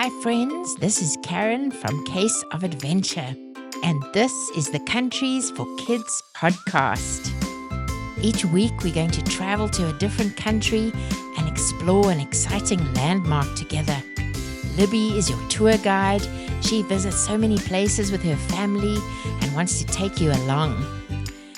Hi, friends. This is Karen from Case of Adventure, and this is the Countries for Kids podcast. Each week, we're going to travel to a different country and explore an exciting landmark together. Libby is your tour guide. She visits so many places with her family and wants to take you along.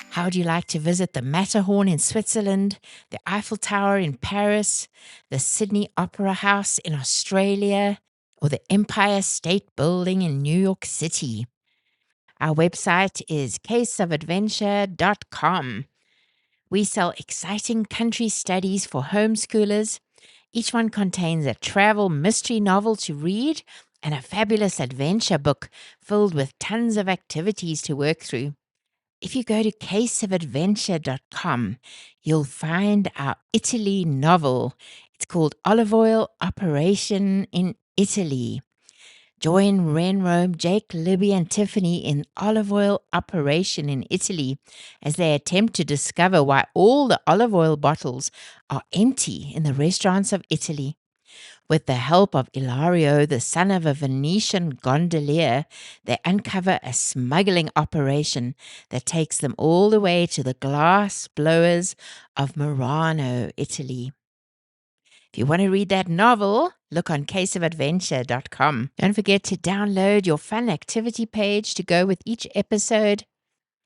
How would you like to visit the Matterhorn in Switzerland, the Eiffel Tower in Paris, the Sydney Opera House in Australia, or the Empire State Building in New York City? Our website is caseofadventure.com. We sell exciting country studies for homeschoolers. Each one contains a travel mystery novel to read and a fabulous adventure book filled with tons of activities to work through. If you go to caseofadventure.com, you'll find our Italy novel. It's called Olive Oil Operation in Italy. Join Ren, Rome, Jake, Libby, and Tiffany in Olive Oil Operation in Italy as they attempt to discover why all the olive oil bottles are empty in the restaurants of Italy. With the help of Ilario, the son of a Venetian gondolier, they uncover a smuggling operation that takes them all the way to the glass blowers of Murano, Italy. If you want to read that novel, look on caseofadventure.com. Don't forget to download your fun activity page to go with each episode.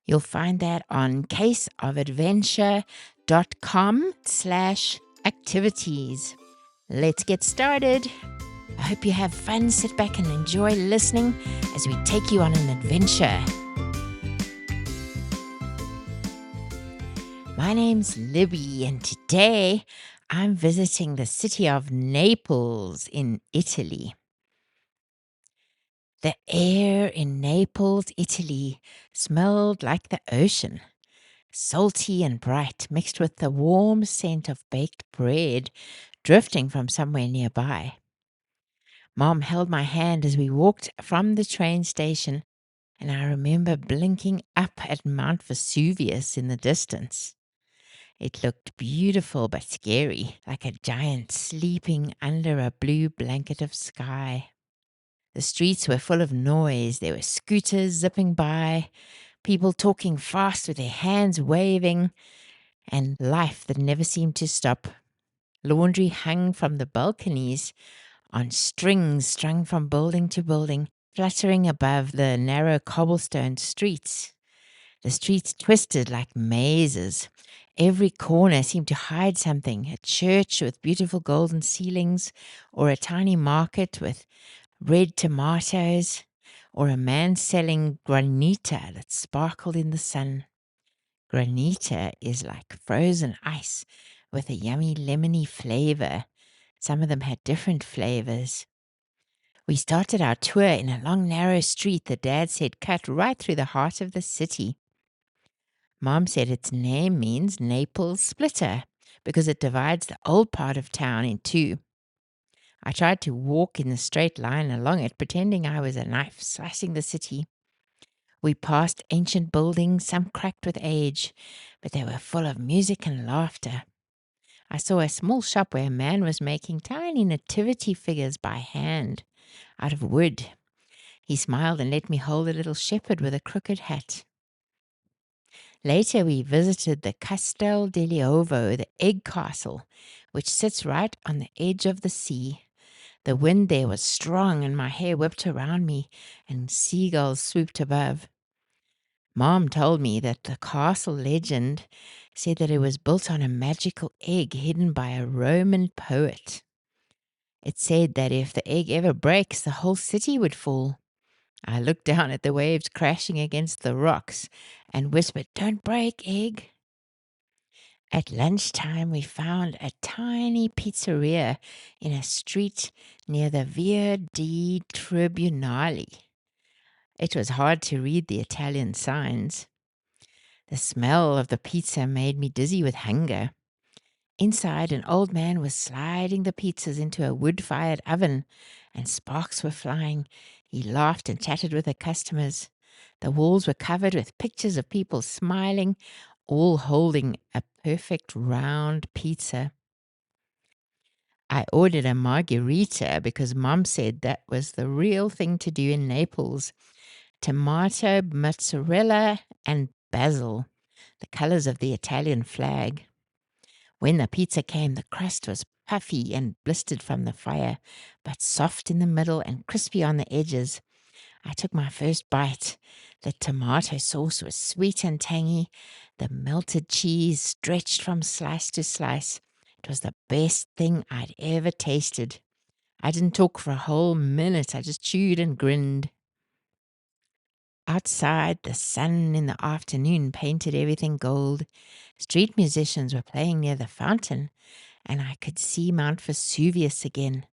You'll find that on caseofadventure.com/activities. Let's get started. I hope you have fun. Sit back and enjoy listening as we take you on an adventure. My name's Libby, and today I'm visiting the city of Naples in Italy. The air in Naples, Italy, smelled like the ocean, salty and bright, mixed with the warm scent of baked bread drifting from somewhere nearby. Mom held my hand as we walked from the train station, and I remember blinking up at Mount Vesuvius in the distance. It looked beautiful but scary, like a giant sleeping under a blue blanket of sky. The streets were full of noise. There were scooters zipping by, people talking fast with their hands waving, and life that never seemed to stop. Laundry hung from the balconies on strings strung from building to building, fluttering above the narrow cobblestone streets. The streets twisted like mazes. Every corner seemed to hide something, a church with beautiful golden ceilings, or a tiny market with red tomatoes, or a man selling granita that sparkled in the sun. Granita is like frozen ice with a yummy lemony flavor. Some of them had different flavors. We started our tour in a long, narrow street that Dad said cut right through the heart of the city. Mom said its name means Naples Splitter because it divides the old part of town in two. I tried to walk in a straight line along it, pretending I was a knife slicing the city. We passed ancient buildings, some cracked with age, but they were full of music and laughter. I saw a small shop where a man was making tiny nativity figures by hand, out of wood. He smiled and let me hold a little shepherd with a crooked hat. Later, we visited the Castel degli Ovo, the egg castle, which sits right on the edge of the sea. The wind there was strong, and my hair whipped around me, and seagulls swooped above. Mom told me that the castle legend said that it was built on a magical egg hidden by a Roman poet. It said that if the egg ever breaks, the whole city would fall. I looked down at the waves crashing against the rocks and whispered, "Don't break, egg." At lunchtime, we found a tiny pizzeria in a street near the Via dei Tribunali. It was hard to read the Italian signs. The smell of the pizza made me dizzy with hunger. Inside, an old man was sliding the pizzas into a wood-fired oven, and sparks were flying. He laughed and chatted with the customers. The walls were covered with pictures of people smiling, all holding a perfect round pizza. I ordered a margarita because Mom said that was the real thing to do in Naples. Tomato, mozzarella, and basil, the colors of the Italian flag. When the pizza came, the crust was puffy and blistered from the fire, but soft in the middle and crispy on the edges. I took my first bite. The tomato sauce was sweet and tangy. The melted cheese stretched from slice to slice. It was the best thing I'd ever tasted. I didn't talk for a whole minute. I just chewed and grinned. Outside, the sun in the afternoon painted everything gold. Street musicians were playing near the fountain, and I could see Mount Vesuvius again.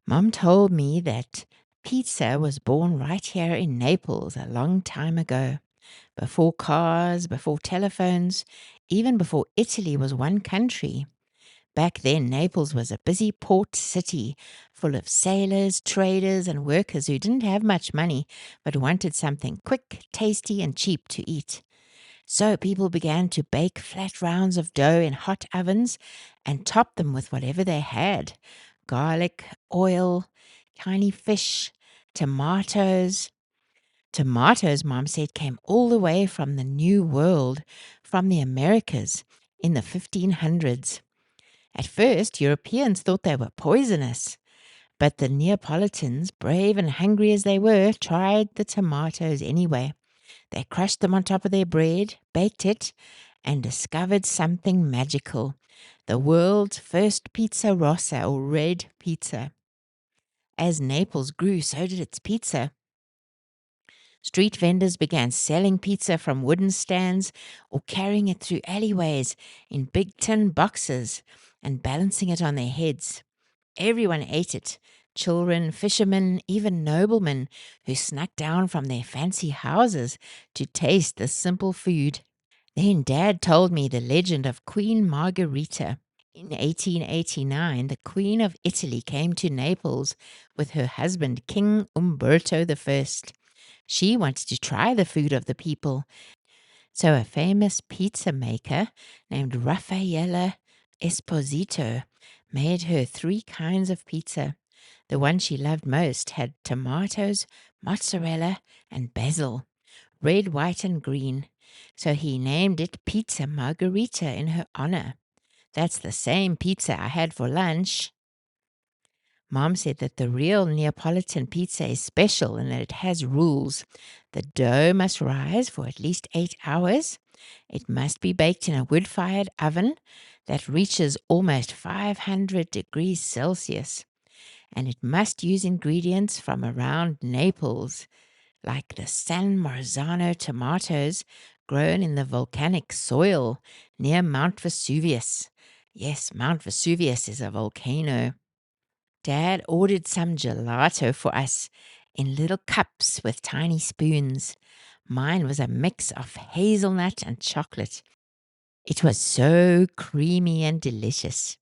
Mom told me that pizza was born right here in Naples a long time ago, before cars, before telephones, even before Italy was one country. Back then, Naples was a busy port city full of sailors, traders, and workers who didn't have much money but wanted something quick, tasty, and cheap to eat. So people began to bake flat rounds of dough in hot ovens and top them with whatever they had: garlic, oil, tiny fish, tomatoes. Tomatoes, Mom said, came all the way from the New World, from the Americas in the 1500s. At first, Europeans thought they were poisonous, but the Neapolitans, brave and hungry as they were, tried the tomatoes anyway. They crushed them on top of their bread, baked it, and discovered something magical: the world's first pizza rossa, or red pizza. As Naples grew, so did its pizza. Street vendors began selling pizza from wooden stands or carrying it through alleyways in big tin boxes and balancing it on their heads. Everyone ate it: children, fishermen, even noblemen who snuck down from their fancy houses to taste the simple food. Then Dad told me the legend of Queen Margherita. In 1889, the Queen of Italy came to Naples with her husband, King Umberto I. She wanted to try the food of the people, so a famous pizza maker named Raffaella Esposito made her three kinds of pizza. The one she loved most had tomatoes, mozzarella, and basil, red, white, and green. So he named it Pizza Margherita in her honor. That's the same pizza I had for lunch. Mom said that the real Neapolitan pizza is special and that it has rules. The dough must rise for at least 8 hours. It must be baked in a wood-fired oven that reaches almost 500 degrees Celsius. And it must use ingredients from around Naples, like the San Marzano tomatoes grown in the volcanic soil near Mount Vesuvius. Yes, Mount Vesuvius is a volcano. Dad ordered some gelato for us in little cups with tiny spoons. Mine was a mix of hazelnut and chocolate. It was so creamy and delicious.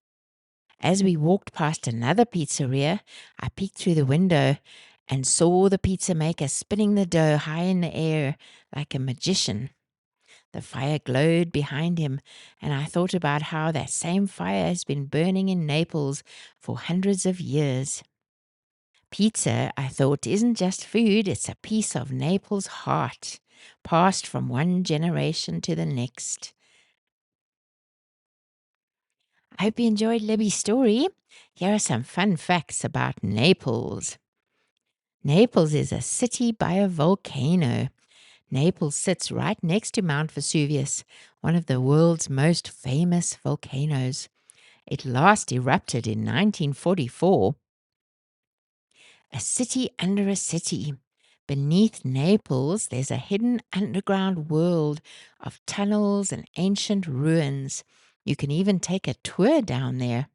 As we walked past another pizzeria, I peeked through the window and saw the pizza maker spinning the dough high in the air like a magician. The fire glowed behind him, and I thought about how that same fire has been burning in Naples for hundreds of years. Pizza, I thought, isn't just food, it's a piece of Naples' heart, passed from one generation to the next. I hope you enjoyed Libby's story. Here are some fun facts about Naples. Naples is a city by a volcano. Naples sits right next to Mount Vesuvius, one of the world's most famous volcanoes. It last erupted in 1944. A city under a city. Beneath Naples, there's a hidden underground world of tunnels and ancient ruins. You can even take a tour down there.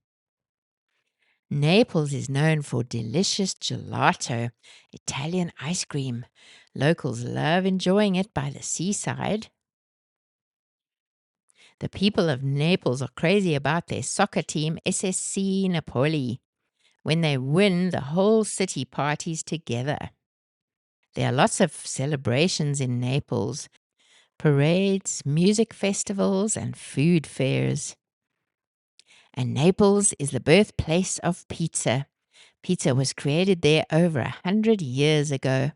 Naples is known for delicious gelato, Italian ice cream. Locals love enjoying it by the seaside. The people of Naples are crazy about their soccer team, SSC Napoli. When they win, the whole city parties together. There are lots of celebrations in Naples: parades, music festivals, and food fairs. And Naples is the birthplace of pizza. Pizza was created there over 100 years ago.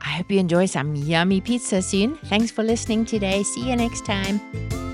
I hope you enjoy some yummy pizza soon. Thanks for listening today. See you next time.